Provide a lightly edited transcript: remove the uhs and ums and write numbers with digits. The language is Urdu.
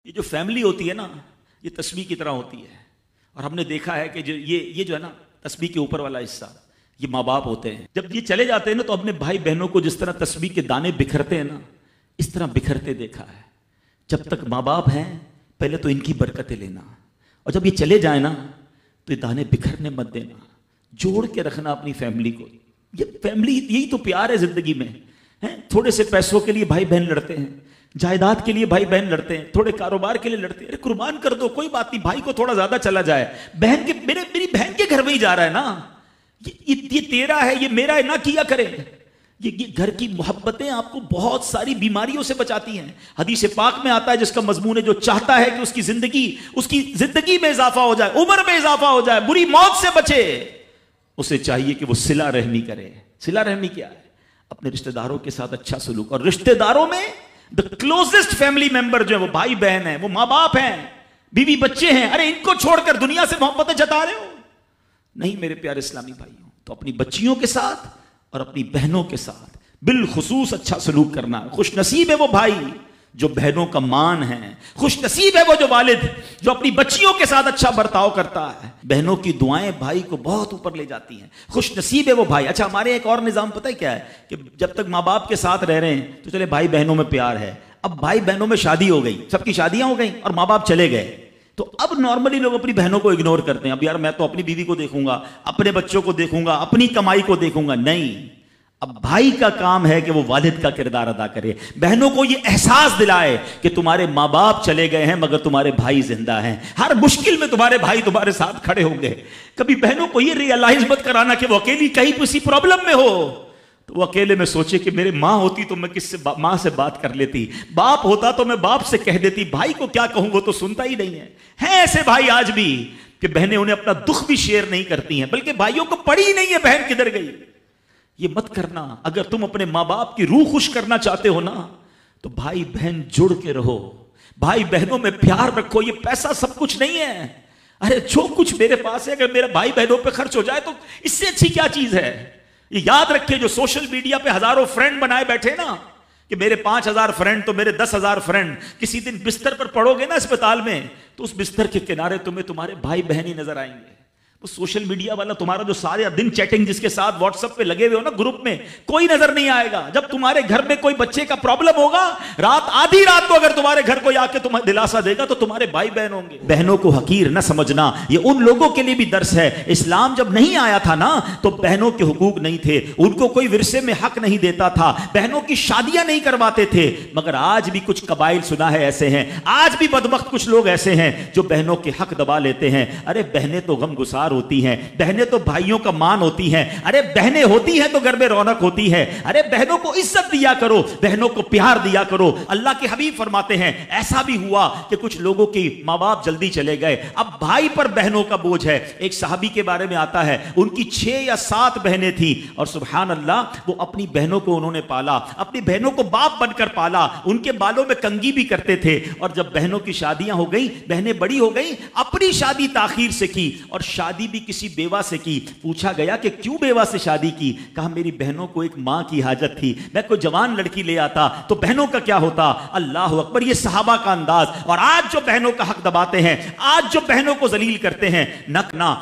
یہ جو فیملی ہوتی ہے نا، یہ تسبیح کی طرح ہوتی ہے. اور ہم نے دیکھا ہے کہ یہ جو ہے نا تسبیح کے اوپر والا حصہ، یہ ماں باپ ہوتے ہیں. جب یہ چلے جاتے ہیں نا تو اپنے بھائی بہنوں کو جس طرح تسبیح کے دانے بکھرتے ہیں نا، اس طرح بکھرتے دیکھا ہے. جب تک ماں باپ ہیں پہلے تو ان کی برکتیں لینا، اور جب یہ چلے جائیں نا تو یہ دانے بکھرنے مت دینا، جوڑ کے رکھنا اپنی فیملی کو. یہ فیملی، یہی تو پیار ہے زندگی میں. تھوڑے سے پیسوں کے لیے بھائی بہن لڑتے ہیں، جائیداد کے لیے بھائی بہن لڑتے ہیں، تھوڑے کاروبار کے لیے لڑتے ہیں. ارے قربان کر دو، کوئی بات نہیں، بھائی کو تھوڑا زیادہ چلا جائے. بہن کے میری بہن کے گھر میں ہی جا رہا ہے نا، یہ تیرا ہے، یہ میرا ہے، نہ کیا کرے. یہ گھر کی محبتیں آپ کو بہت ساری بیماریوں سے بچاتی ہیں. حدیث پاک میں آتا ہے جس کا مضمون ہے جو چاہتا ہے کہ اس کی زندگی میں اضافہ ہو جائے، عمر میں اضافہ ہو جائے، بری موت سے بچے، اسے چاہیے کہ وہ صلہ رحمی کرے. صلہ رحمی کیا ہے؟ اپنے رشتہ داروں کے ساتھ اچھا سلوک. اور رشتہ داروں میں the closest family member جو ہے وہ بھائی بہن ہیں، وہ ماں باپ ہیں، بیوی بچے ہیں. ارے ان کو چھوڑ کر دنیا سے محبتیں جتا رہے ہو؟ نہیں میرے پیارے اسلامی بھائیوں. تو اپنی بچیوں کے ساتھ اور اپنی بہنوں کے ساتھ بالخصوص اچھا سلوک کرنا. خوش نصیب ہے وہ بھائی جو بہنوں کا مان ہے، خوش نصیب ہے وہ جو والد جو اپنی بچیوں کے ساتھ اچھا برتاؤ کرتا ہے. بہنوں کی دعائیں بھائی کو بہت اوپر لے جاتی ہیں. خوش نصیب ہے وہ بھائی. اچھا ہمارے ایک اور نظام پتہ ہے کیا ہے کہ جب تک ماں باپ کے ساتھ رہ رہے ہیں تو چلے بھائی بہنوں میں پیار ہے. اب بھائی بہنوں میں شادی ہو گئی، سب کی شادیاں ہو گئیں اور ماں باپ چلے گئے، تو اب نارملی لوگ اپنی بہنوں کو اگنور کرتے ہیں. اب یار میں تو اپنی بیوی کو دیکھوں گا، اپنے بچوں کو دیکھوں گا، اپنی کمائی کو دیکھوں گا. نہیں، اب بھائی کا کام ہے کہ وہ والد کا کردار ادا کرے. بہنوں کو یہ احساس دلائے کہ تمہارے ماں باپ چلے گئے ہیں مگر تمہارے بھائی زندہ ہیں. ہر مشکل میں تمہارے بھائی تمہارے ساتھ کھڑے ہوں گے. کبھی بہنوں کو یہ ریئلائز مت کرانا کہ وہ اکیلی کہیں کسی پرابلم میں ہو تو وہ اکیلے میں سوچے کہ میرے ماں ہوتی تو میں ماں سے بات کر لیتی، باپ ہوتا تو میں باپ سے کہہ دیتی. بھائی کو کیا کہوں، وہ تو سنتا ہی نہیں ہے. ہیں ایسے بھائی آج بھی کہ بہنیں انہیں اپنا دکھ بھی شیئر نہیں کرتی ہیں، بلکہ بھائیوں کو پڑی ہی نہیں ہے بہن کدھر گئی. یہ مت کرنا. اگر تم اپنے ماں باپ کی روح خوش کرنا چاہتے ہو نا تو بھائی بہن جڑ کے رہو، بھائی بہنوں میں پیار رکھو. یہ پیسہ سب کچھ نہیں ہے. ارے جو کچھ میرے پاس ہے اگر میرا بھائی بہنوں پہ خرچ ہو جائے تو اس سے اچھی کیا چیز ہے. یہ یاد رکھے جو سوشل میڈیا پہ ہزاروں فرینڈ بنائے بیٹھے نا کہ میرے 5,000 فرینڈ تو میرے 10,000 فرینڈ، کسی دن بستر پر پڑو گے نا اسپتال میں تو اس بستر کے کنارے تمہیں تمہارے بھائی بہن ہی نظر آئیں گے. وہ سوشل میڈیا والا تمہارا جو سارے دن چیٹنگ جس کے ساتھ واٹس ایپ پہ لگے ہوئے ہو نا گروپ میں، کوئی نظر نہیں آئے گا. جب تمہارے گھر میں کوئی بچے کا پرابلم ہوگا، آدھی رات کو اگر تمہارے گھر کوئی آ کے تمہیں دلاسا دے گا تو تمہارے بھائی بہن ہوں گے. بہنوں کو حقیر نہ سمجھنا، یہ ان لوگوں کے لیے بھی درس ہے. اسلام جب نہیں آیا تھا نا تو بہنوں کے حقوق نہیں تھے، ان کو کوئی ورثے میں حق نہیں دیتا تھا، بہنوں کی شادیاں نہیں کرواتے تھے. مگر آج بھی کچھ قبائل سنا ہے ایسے ہیں، آج بھی بدبخت کچھ لوگ ایسے ہیں جو بہنوں کے حق دبا لیتے ہیں. ارے بہنیں تو غم گسار ہوتی ہیں، بہنیں تو بھائیوں کا مان ہوتی ہیں. ارے بہنیں ہوتی ہیں تو گھر میں رونق ہوتی ہے. ارے بہنوں کو عزت دیا کرو، بہنوں کو پیار دیا کرو. اللہ کے حبیب فرماتے ہیں ایسا بھی ہوا کہ کچھ لوگوں کی ماں باپ جلدی چلے گئے، اب بھائی پر بہنوں کا بوجھ ہے. ایک صحابی کے بارے میں آتا ہے ان کی 6 یا 7 بہنیں تھیں اور سبحان اللہ وہ اپنی بہنوں کو انہوں نے پالا، اپنی بہنوں کو باپ بن کر پالا، ان کے بالوں میں کنگھی بھی کرتے تھے. اور جب بہنوں کی شادیاں ہو گئیں، بہنیں بڑی ہو گئیں، اپنی شادی تاخیر سے کی اور شادی بھی کسی بیوہ سے کی. پوچھا گیا کہ کیوں بیوہ سے شادی کی؟ کہا میری بہنوں کو ایک ماں کی حاجت تھی، میں کوئی جوان لڑکی لے آتا تو بہنوں کا کیا ہوتا. اللہ اکبر، یہ صحابہ کا انداز. اور آج جو بہنوں کا حق دباتے ہیں، آج جو بہنوں کو ذلیل کرتے ہیں، نک نہ